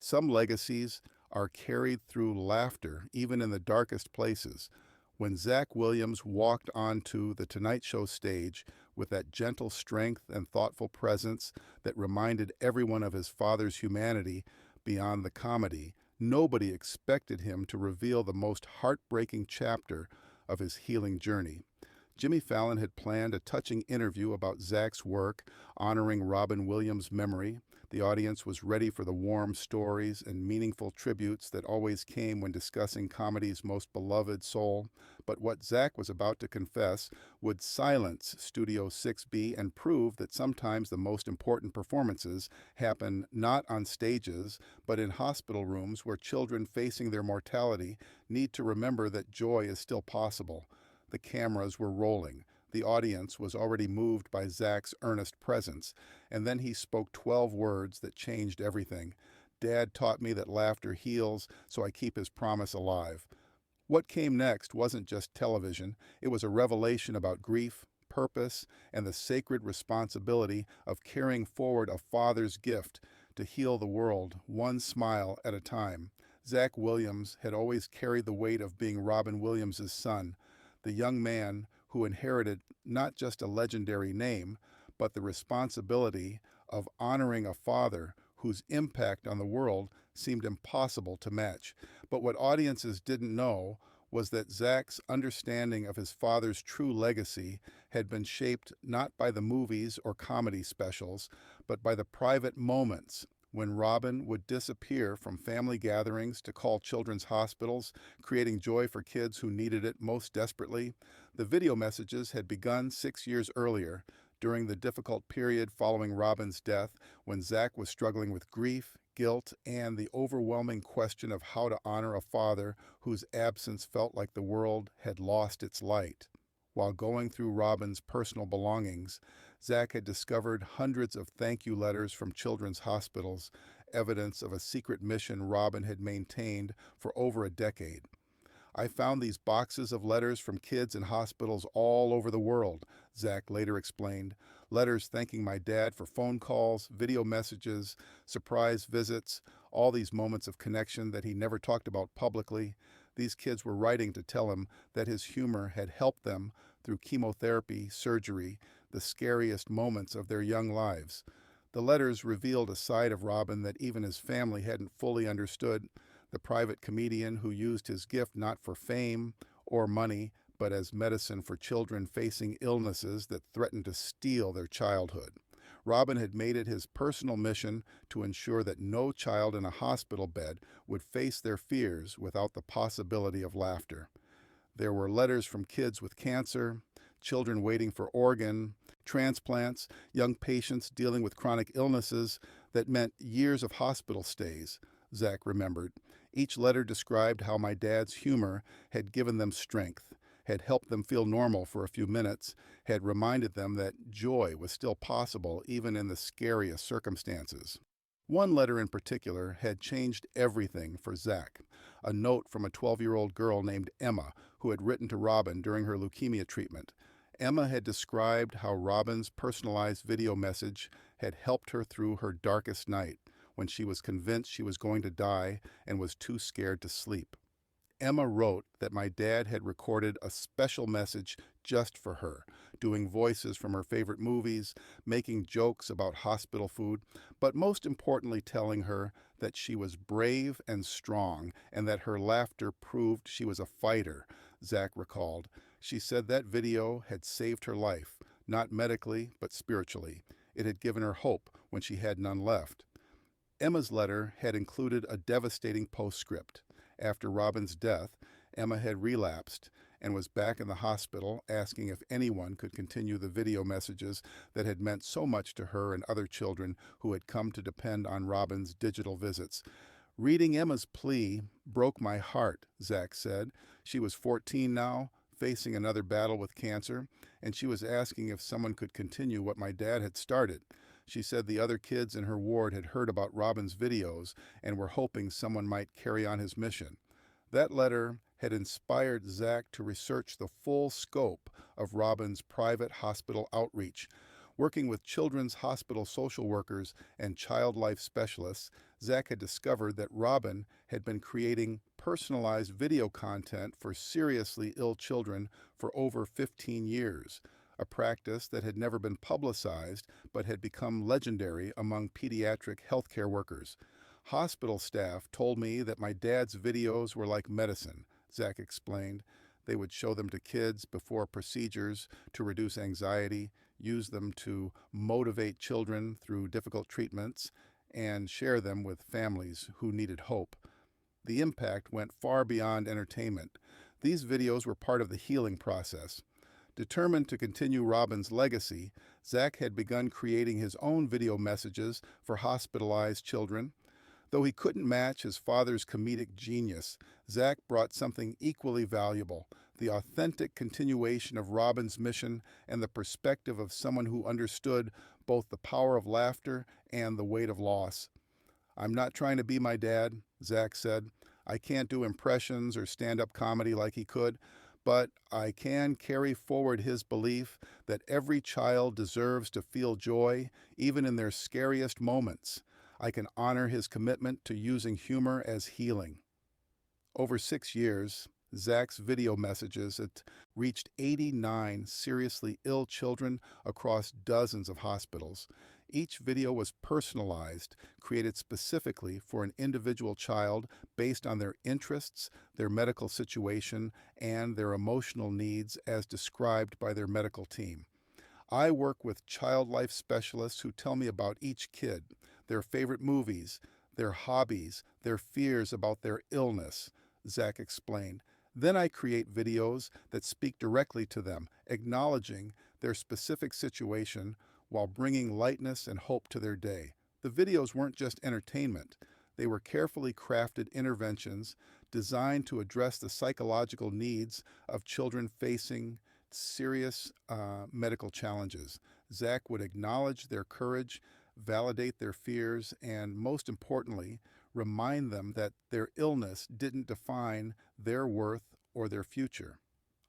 Some legacies are carried through laughter, even in the darkest places. When Zak Williams walked onto the Tonight Show stage with that gentle strength and thoughtful presence that reminded everyone of his father's humanity beyond the comedy, nobody expected him to reveal the most heartbreaking chapter of his healing journey. Jimmy Fallon had planned a touching interview about Zak's work, honoring Robin Williams' memory. The audience was ready for the warm stories and meaningful tributes that always came when discussing comedy's most beloved soul. But what Zak was about to confess would silence Studio 6B and prove that sometimes the most important performances happen not on stages, but in hospital rooms where children facing their mortality need to remember that joy is still possible. The cameras were rolling. The audience was already moved by Zak's earnest presence, and then he spoke 12 words that changed everything. Dad taught me that laughter heals, so I keep his promise alive. What came next wasn't just television, it was a revelation about grief, purpose, and the sacred responsibility of carrying forward a father's gift to heal the world, one smile at a time. Zak Williams had always carried the weight of being Robin Williams' son, the young man who inherited not just a legendary name, but the responsibility of honoring a father whose impact on the world seemed impossible to match. But what audiences didn't know was that Zak's understanding of his father's true legacy had been shaped not by the movies or comedy specials, but by the private moments when Robin would disappear from family gatherings to call children's hospitals, creating joy for kids who needed it most desperately. The video messages had begun 6 years earlier, during the difficult period following Robin's death, when Zak was struggling with grief, guilt, and the overwhelming question of how to honor a father whose absence felt like the world had lost its light. While going through Robin's personal belongings, Zak had discovered hundreds of thank you letters from children's hospitals, evidence of a secret mission Robin had maintained for over a decade. I found these boxes of letters from kids in hospitals all over the world, Zak later explained. Letters thanking my dad for phone calls, video messages, surprise visits, all these moments of connection that he never talked about publicly. These kids were writing to tell him that his humor had helped them through chemotherapy, surgery, the scariest moments of their young lives. The letters revealed a side of Robin that even his family hadn't fully understood, the private comedian who used his gift not for fame or money, but as medicine for children facing illnesses that threatened to steal their childhood. Robin had made it his personal mission to ensure that no child in a hospital bed would face their fears without the possibility of laughter. There were letters from kids with cancer, children waiting for organ transplants, young patients dealing with chronic illnesses that meant years of hospital stays, Zak remembered. Each letter described how my dad's humor had given them strength, had helped them feel normal for a few minutes, had reminded them that joy was still possible even in the scariest circumstances. One letter in particular had changed everything for Zak. A note from a 12-year-old girl named Emma, who had written to Robin during her leukemia treatment. Emma had described how Robin's personalized video message had helped her through her darkest night, when she was convinced she was going to die and was too scared to sleep. Emma wrote that my dad had recorded a special message just for her, doing voices from her favorite movies, making jokes about hospital food, but most importantly telling her that she was brave and strong and that her laughter proved she was a fighter, Zak recalled. She said that video had saved her life, not medically, but spiritually. It had given her hope when she had none left. Emma's letter had included a devastating postscript. After Robin's death, Emma had relapsed and was back in the hospital asking if anyone could continue the video messages that had meant so much to her and other children who had come to depend on Robin's digital visits. Reading Emma's plea broke my heart, Zak said. She was 14 now, facing another battle with cancer, and she was asking if someone could continue what my dad had started. She said the other kids in her ward had heard about Robin's videos and were hoping someone might carry on his mission. That letter had inspired Zak to research the full scope of Robin's private hospital outreach. Working with children's hospital social workers and child life specialists, Zak had discovered that Robin had been creating personalized video content for seriously ill children for over 15 years, a practice that had never been publicized but had become legendary among pediatric healthcare workers. Hospital staff told me that my dad's videos were like medicine, Zak explained. They would show them to kids before procedures to reduce anxiety, use them to motivate children through difficult treatments, and share them with families who needed hope. The impact went far beyond entertainment. These videos were part of the healing process. Determined to continue Robin's legacy, Zak had begun creating his own video messages for hospitalized children. Though he couldn't match his father's comedic genius, Zak brought something equally valuable, the authentic continuation of Robin's mission and the perspective of someone who understood both the power of laughter and the weight of loss. "I'm not trying to be my dad," Zak said. "I can't do impressions or stand-up comedy like he could, but I can carry forward his belief that every child deserves to feel joy, even in their scariest moments. I can honor his commitment to using humor as healing." Over 6 years, Zak's video messages had reached 89 seriously ill children across dozens of hospitals. Each video was personalized, created specifically for an individual child based on their interests, their medical situation, and their emotional needs as described by their medical team. "I work with child life specialists who tell me about each kid, their favorite movies, their hobbies, their fears about their illness," Zak explained. "Then I create videos that speak directly to them, acknowledging their specific situation while bringing lightness and hope to their day." The videos weren't just entertainment. They were carefully crafted interventions designed to address the psychological needs of children facing serious medical challenges. Zak would acknowledge their courage, validate their fears, and most importantly, remind them that their illness didn't define their worth or their future.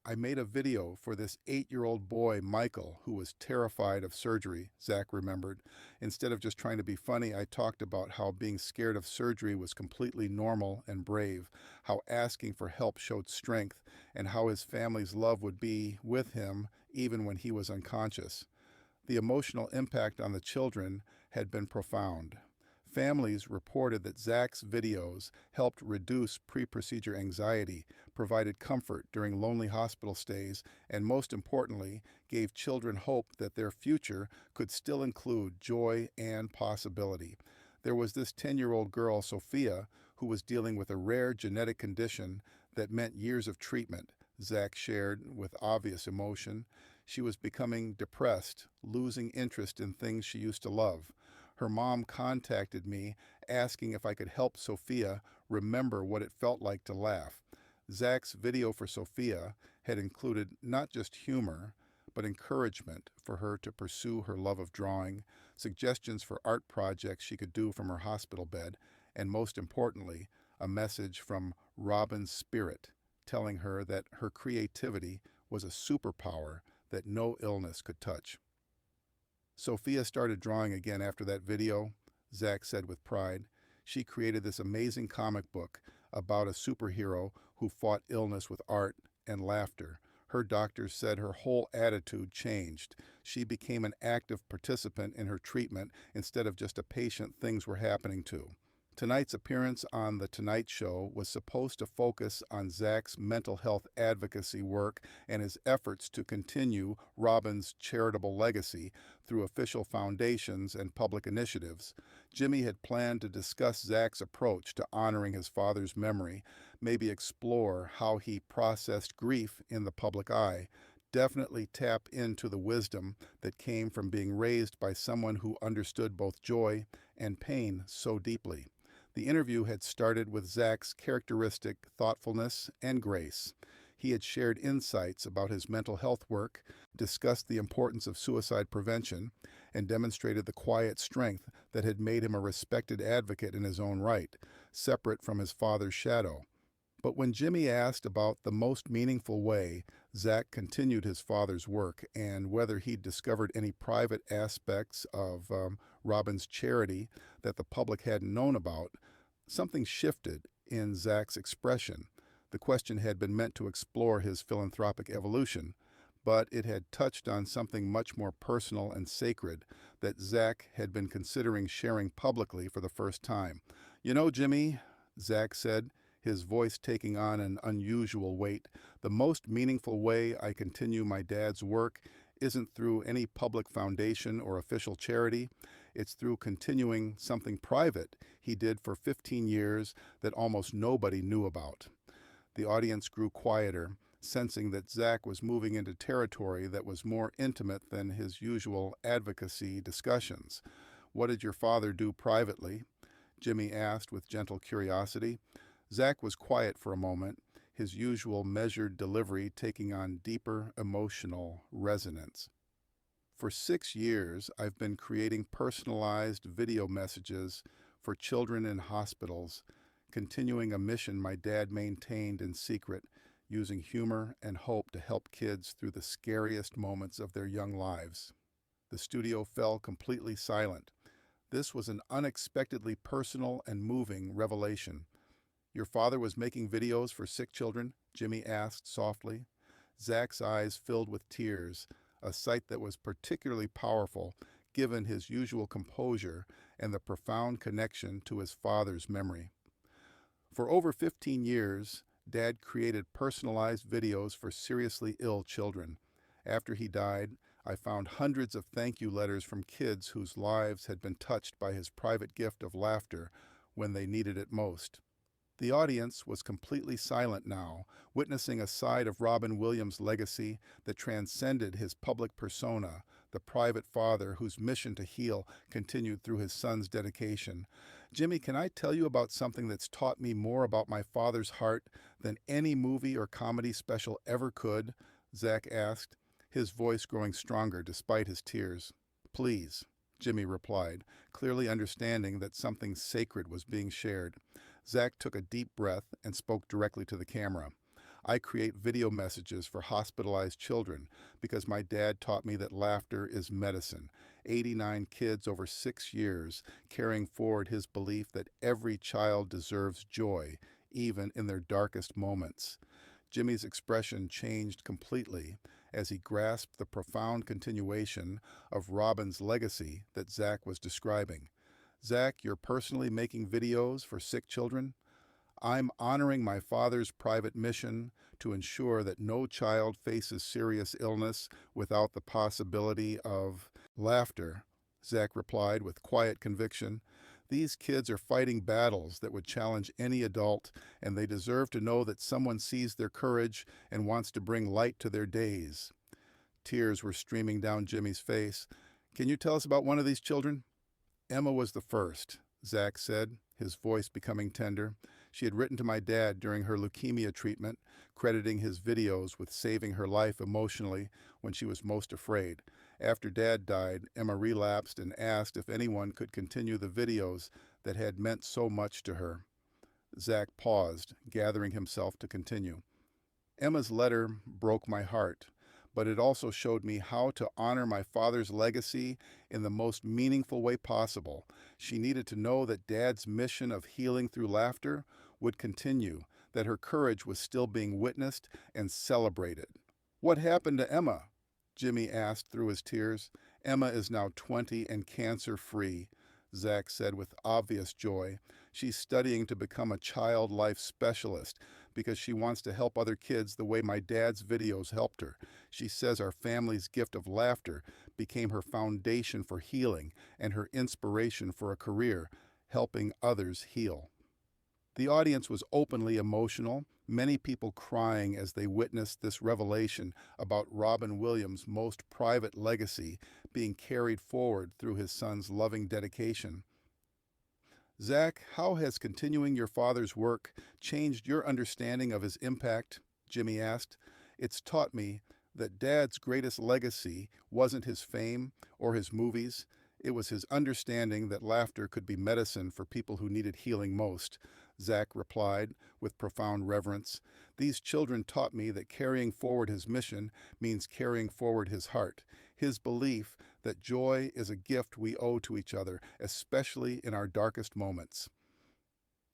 "I made a video for this 8-year-old boy, Michael, who was terrified of surgery," Zak remembered. "Instead of just trying to be funny, I talked about how being scared of surgery was completely normal and brave, how asking for help showed strength, and how his family's love would be with him even when he was unconscious." The emotional impact on the children had been profound. Families reported that Zak's videos helped reduce pre-procedure anxiety, provided comfort during lonely hospital stays, and most importantly, gave children hope that their future could still include joy and possibility. There was this 10-year-old girl, Sophia, who was dealing with a rare genetic condition that meant years of treatment, Zak shared with obvious emotion. She was becoming depressed, losing interest in things she used to love. Her mom contacted me asking if I could help Sophia remember what it felt like to laugh. Zak's video for Sophia had included not just humor, but encouragement for her to pursue her love of drawing, suggestions for art projects she could do from her hospital bed, and most importantly, a message from Robin's spirit, telling her that her creativity was a superpower that no illness could touch. "Sophia started drawing again after that video," Zak said with pride. "She created this amazing comic book about a superhero who fought illness with art and laughter. Her doctors said her whole attitude changed. She became an active participant in her treatment instead of just a patient things were happening to." Tonight's appearance on The Tonight Show was supposed to focus on Zak's mental health advocacy work and his efforts to continue Robin's charitable legacy through official foundations and public initiatives. Jimmy had planned to discuss Zak's approach to honoring his father's memory, maybe explore how he processed grief in the public eye, definitely tap into the wisdom that came from being raised by someone who understood both joy and pain so deeply. The interview had started with Zak's characteristic thoughtfulness and grace. He had shared insights about his mental health work, discussed the importance of suicide prevention, and demonstrated the quiet strength that had made him a respected advocate in his own right, separate from his father's shadow. But when Jimmy asked about the most meaningful way Zak continued his father's work and whether he'd discovered any private aspects of Robin's charity that the public hadn't known about, something shifted in Zak's expression. The question had been meant to explore his philanthropic evolution, but it had touched on something much more personal and sacred that Zak had been considering sharing publicly for the first time. "You know, Jimmy," Zak said, his voice taking on an unusual weight, "the most meaningful way I continue my dad's work isn't through any public foundation or official charity. It's through continuing something private he did for 15 years that almost nobody knew about." The audience grew quieter, sensing that Zak was moving into territory that was more intimate than his usual advocacy discussions. "What did your father do privately?" Jimmy asked with gentle curiosity. Zak was quiet for a moment, his usual measured delivery taking on deeper emotional resonance. "For 6 years, I've been creating personalized video messages for children in hospitals, continuing a mission my dad maintained in secret, using humor and hope to help kids through the scariest moments of their young lives." The studio fell completely silent. This was an unexpectedly personal and moving revelation. "Your father was making videos for sick children?" Jimmy asked softly. Zak's eyes filled with tears, a sight that was particularly powerful given his usual composure and the profound connection to his father's memory. "For over 15 years, Dad created personalized videos for seriously ill children. After he died, I found hundreds of thank you letters from kids whose lives had been touched by his private gift of laughter when they needed it most." The audience was completely silent now, witnessing a side of Robin Williams' legacy that transcended his public persona, the private father whose mission to heal continued through his son's dedication. "Jimmy, can I tell you about something that's taught me more about my father's heart than any movie or comedy special ever could?" Zak asked, his voice growing stronger despite his tears. "Please," Jimmy replied, clearly understanding that something sacred was being shared. Zak took a deep breath and spoke directly to the camera. "I create video messages for hospitalized children because my dad taught me that laughter is medicine. 89 kids over 6 years, carrying forward his belief that every child deserves joy, even in their darkest moments." Jimmy's expression changed completely as he grasped the profound continuation of Robin's legacy that Zak was describing. "Zak, you're personally making videos for sick children?" "I'm honoring my father's private mission to ensure that no child faces serious illness without the possibility of laughter," Zak replied with quiet conviction. "These kids are fighting battles that would challenge any adult, and they deserve to know that someone sees their courage and wants to bring light to their days." Tears were streaming down Jimmy's face. "Can you tell us about one of these children?" "Emma was the first," Zak said, his voice becoming tender. "She had written to my dad during her leukemia treatment, crediting his videos with saving her life emotionally when she was most afraid. After Dad died, Emma relapsed and asked if anyone could continue the videos that had meant so much to her." Zak paused, gathering himself to continue. "Emma's letter broke my heart, but it also showed me how to honor my father's legacy in the most meaningful way possible. She needed to know that Dad's mission of healing through laughter would continue, that her courage was still being witnessed and celebrated." "What happened to Emma?" Jimmy asked through his tears. "Emma is now 20 and cancer-free," Zak said with obvious joy. "She's studying to become a child life specialist because she wants to help other kids the way my dad's videos helped her. She says our family's gift of laughter became her foundation for healing and her inspiration for a career, helping others heal." The audience was openly emotional, many people crying as they witnessed this revelation about Robin Williams' most private legacy being carried forward through his son's loving dedication. "Zak, how has continuing your father's work changed your understanding of his impact?" Jimmy asked. "It's taught me that Dad's greatest legacy wasn't his fame or his movies. It was his understanding that laughter could be medicine for people who needed healing most." Zak replied with profound reverence. These children taught me that carrying forward his mission means carrying forward his heart, his belief that joy is a gift we owe to each other, especially in our darkest moments.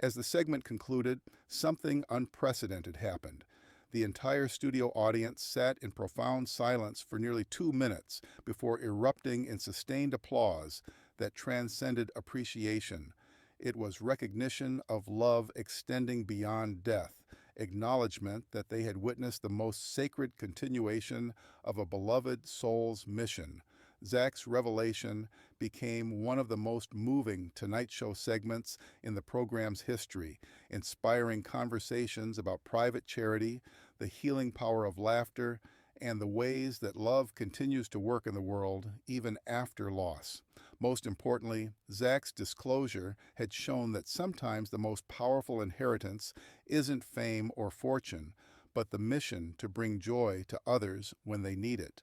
As the segment concluded, something unprecedented happened. The entire studio audience sat in profound silence for nearly 2 minutes before erupting in sustained applause that transcended appreciation. It was recognition of love extending beyond death, acknowledgement that they had witnessed the most sacred continuation of a beloved soul's mission. Zak's revelation became one of the most moving Tonight Show segments in the program's history, inspiring conversations about private charity, the healing power of laughter, and the ways that love continues to work in the world even after loss. Most importantly, Zak's disclosure had shown that sometimes the most powerful inheritance isn't fame or fortune, but the mission to bring joy to others when they need it.